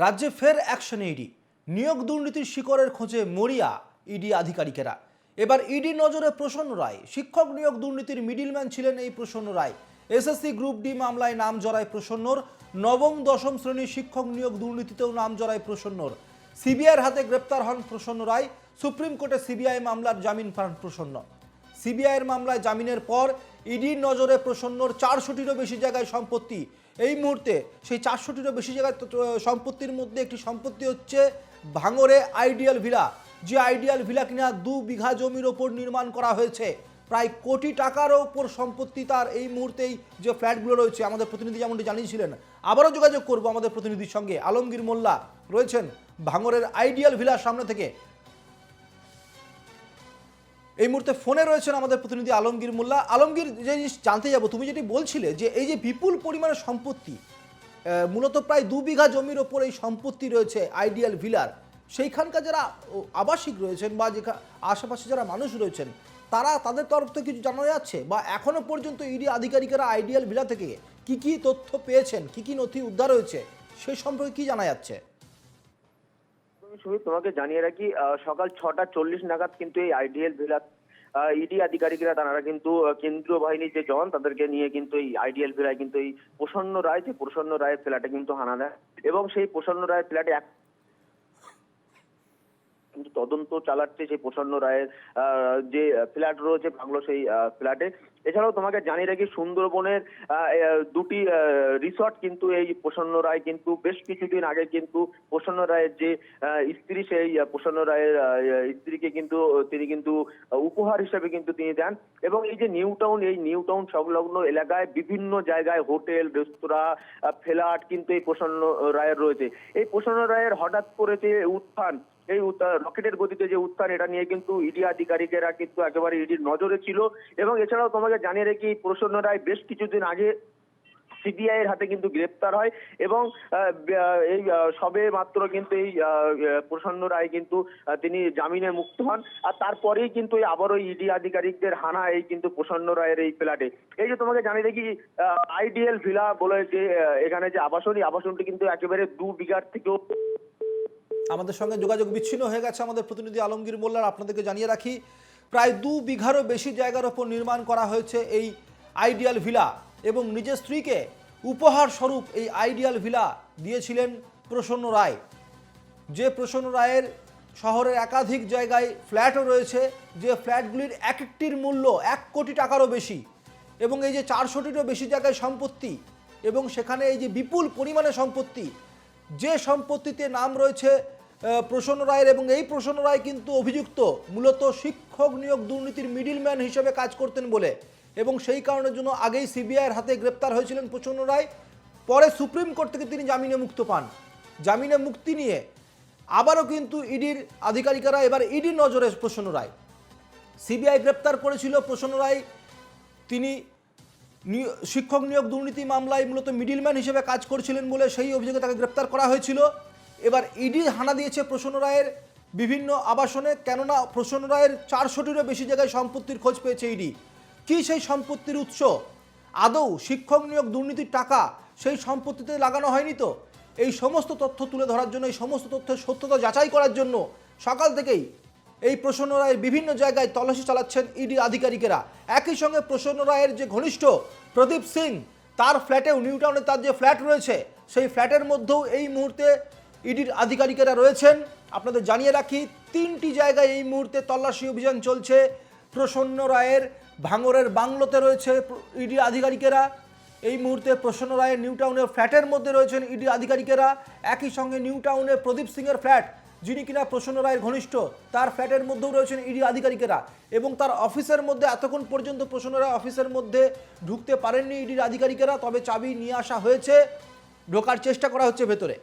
রাজ্যে ফের অ্যাকশনে ইডি। নিয়োগ দুর্নীতির শিকড়ের খোঁজে মরিয়া ইডি আধিকারিকেরা। এবার ইডি নজরে প্রসন্ন রায়। শিক্ষক নিয়োগ দুর্নীতির মিডিলম্যান ছিলেন এই প্রসন্ন রায়। এসএসসি গ্রুপ ডি মামলায় নাম জড়ায় প্রসন্নর। নবম দশম শ্রেণীর শিক্ষক নিয়োগ দুর্নীতিতেও নাম জড়ায় প্রসন্নর। সিবিআইয়ের হাতে গ্রেপ্তার হন প্রসন্ন রায়। সুপ্রিম কোর্টে সিবিআই মামলার জামিন পান প্রসন্ন। সিবিআইয়ের মামলায় জামিনের পর ইডির নজরে প্রসন্নর 400টিরও বেশি জায়গায় সম্পত্তি। এই মুহূর্তে সেই 400টিরও বেশি জায়গায় সম্পত্তির মধ্যে একটি সম্পত্তি হচ্ছে ভাঙড়ে আইডিয়াল ভিলা, যে আইডিয়াল ভিলা কিনা 2 বিঘা জমির ওপর নির্মাণ করা হয়েছে। প্রায় কোটি টাকারও ওপর সম্পত্তি তার। এই মুহূর্তেই যে ফ্ল্যাটগুলো রয়েছে, আমাদের প্রতিনিধি যেমনটি জানিয়েছিলেন, আবারও যোগাযোগ করব আমাদের প্রতিনিধির সঙ্গে। আলমগীর মোল্লা রয়েছেন ভাঙড়ের আইডিয়াল ভিলার সামনে থেকে। এই মুহূর্তে ফোনে রয়েছেন আমাদের প্রতিনিধি আলমগীর মোল্লা। আলমগীর, যে জিনিস জানতে যাব, তুমি যেটি বলছিলে যে এই যে বিপুল পরিমাণে সম্পত্তি, মূলত প্রায় 2 বিঘা জমির ওপর এই সম্পত্তি রয়েছে আইডিয়াল ভিলার, সেইখানকার যারা আবাসিক রয়েছেন বা যে আশেপাশে যারা মানুষ রয়েছেন, তাদের তরফ থেকে কিছু জানা যাচ্ছে বা এখনো পর্যন্ত ইডি আধিকারিকেরা আইডিয়াল ভিলা থেকে কি কি তথ্য পেয়েছেন, কি কি নথি উদ্ধার হয়েছে, সেই সম্পর্কে কি জানা যাচ্ছে? তোমাকে জানিয়ে রাখি, সকাল 6:40 নাগাদ কিন্তু এই আইডিয়াল ভিলা ইডি আধিকারিকরা তারা কিন্তু কেন্দ্রীয় বাহিনীর যে জওয়ান তাদেরকে নিয়ে কিন্তু এই আইডিয়াল ভিলায় কিন্তু এই প্রসন্ন রায়ের ফ্ল্যাটে কিন্তু হানা দেয় এবং সেই প্রসন্ন রায়ের ফ্ল্যাটে কিন্তু তদন্ত চালাচ্ছে সেই প্রসন্ন রায়ের যে ফ্ল্যাট রয়েছে বাংলো, সেই ফ্ল্যাটে। এছাড়াও তোমাকে জানিয়ে রাখি, সুন্দরবনের 2টি রিসর্ট কিন্তু এই প্রসন্ন রায় কিন্তু বেশ কিছুদিন আগে কিন্তু প্রসন্ন রায়ের যে স্ত্রী, সেই প্রসন্ন রায়ের স্ত্রীকে কিন্তু তিনি কিন্তু উপহার হিসেবে কিন্তু তিনি দেন। এবং এই যে নিউ টাউন সংলগ্ন এলাকায় বিভিন্ন জায়গায় হোটেল, রেস্তোরাঁ, ফ্ল্যাট কিন্তু এই প্রসন্ন রায়ের রয়েছে। এই প্রসন্ন রায়ের হঠাৎ করে যে উত্থান, এই রকেটের গতিতে যে উত্থান, এটা নিয়ে কিন্তু ইডি আধিকারিকেরা কিন্তু একেবারে ইডির নজরে ছিল। এবং এছাড়াও তোমাকে জানিয়ে রেখি, প্রসন্ন রায় বেশ কিছুদিন আগে সিবিআই এর হাতে কিন্তু গ্রেপ্তার হয় এবং এই সবে মাত্র কিন্তু এই প্রসন্ন রায় কিন্তু তিনি জামিনে মুক্ত হন। আর তারপরেই কিন্তু আবারও ইডি আধিকারিকদের হানা এই কিন্তু প্রসন্ন রায়ের এই ফ্ল্যাটে। এই যে তোমাকে জানিয়ে দেখি, আইডিয়াল ভিলা বলে যে এখানে যে আবাসনটি কিন্তু একেবারে 2 বিঘার থেকেও। আমাদের সঙ্গে যোগাযোগ বিচ্ছিন্ন হয়ে গেছে আমাদের প্রতিনিধি আলমগীর মোল্লার। আপনাদেরকে জানিয়ে রাখি, প্রায় 2 বিঘারও বেশি জায়গার ওপর নির্মাণ করা হয়েছে এই আইডিয়াল ভিলা এবং নিজের স্ত্রীকে উপহার স্বরূপ এই আইডিয়াল ভিলা দিয়েছিলেন প্রসন্ন রায়। যে প্রসন্ন রায়ের শহরের একাধিক জায়গায় ফ্ল্যাটও রয়েছে, যে ফ্ল্যাটগুলির এক একটির মূল্য 1 কোটি টাকারও বেশি এবং এই যে 400টিরও বেশি জায়গায় সম্পত্তি এবং সেখানে এই যে বিপুল পরিমাণে সম্পত্তি, যে সম্পত্তিতে নাম রয়েছে প্রসন্ন রায়ের। এবং এই প্রসন্ন রায় কিন্তু অভিযুক্ত মূলত শিক্ষক নিয়োগ দুর্নীতির মিডিলম্যান হিসেবে কাজ করতেন বলে, এবং সেই কারণের জন্য আগেই সিবিআইয়ের হাতে গ্রেপ্তার হয়েছিলেন প্রসন্ন রায়। পরে সুপ্রিম কোর্ট থেকে তিনি জামিনে মুক্ত পান। জামিনে মুক্তি নিয়ে আবারও কিন্তু ইডির আধিকারিকেরা এবার ইডির নজরে প্রসন্ন রায়। সিবিআই গ্রেপ্তার করেছিল প্রসন্ন রায়, তিনি শিক্ষক নিয়োগ দুর্নীতি মামলায় মূলত মিডিলম্যান হিসেবে কাজ করছিলেন বলে সেই অভিযোগে তাকে গ্রেপ্তার করা হয়েছিল। এবার ইডি হানা দিয়েছে প্রসন্ন রায়ের বিভিন্ন আবাসনে, কেননা প্রসন্ন রায়ের 400টিরও বেশি জায়গায় সম্পত্তির খোঁজ পেয়েছে ইডি। কি সেই সম্পত্তির উৎস? আদৌ শিক্ষক নিয়োগ দুর্নীতির টাকা সেই সম্পত্তিতে লাগানো হয়নি তো? এই সমস্ত তথ্য তুলে ধরার জন্য, এই সমস্ত তথ্যের সত্যতা যাচাই করার জন্য সকাল থেকেই এই প্রসন্ন রায়ের বিভিন্ন জায়গায় তল্লাশি চালাচ্ছেন ইডি আধিকারিকেরা। একই সঙ্গে প্রসন্ন রায়ের যে ঘনিষ্ঠ প্রদীপ সিং, তার ফ্ল্যাটেও, নিউ টাউনে তার যে ফ্ল্যাট রয়েছে, সেই ফ্ল্যাটের মধ্যেও এই মুহূর্তে ইডির আধিকারিকেরা রয়েছেন। আপনাদের জানিয়ে রাখি, 3টি জায়গায় এই মুহূর্তে তল্লাশি অভিযান চলছে। প্রসন্ন রায়ের ভাঙড়ের বাংলোতে রয়েছে ইডি আধিকারিকেরা। এই মুহূর্তে প্রসন্ন রায়ের নিউ টাউনের ফ্ল্যাটের মধ্যে রয়েছেন ইডি আধিকারিকেরা। একই সঙ্গে নিউ টাউনের প্রদীপ সিংয়ের ফ্ল্যাট, যিনি কিনা প্রসন্ন রায়ের ঘনিষ্ঠ, তার ফ্ল্যাটের মধ্যেও রয়েছেন ইডি আধিকারিকেরা। এবং তার অফিসের মধ্যে এতক্ষণ পর্যন্ত প্রসন্ন রায় অফিসের মধ্যে ঢুকতে পারেননি ইডির আধিকারিকেরা, তবে চাবি নিয়ে আসা হয়েছে, ঢোকার চেষ্টা করা হচ্ছে ভেতরে।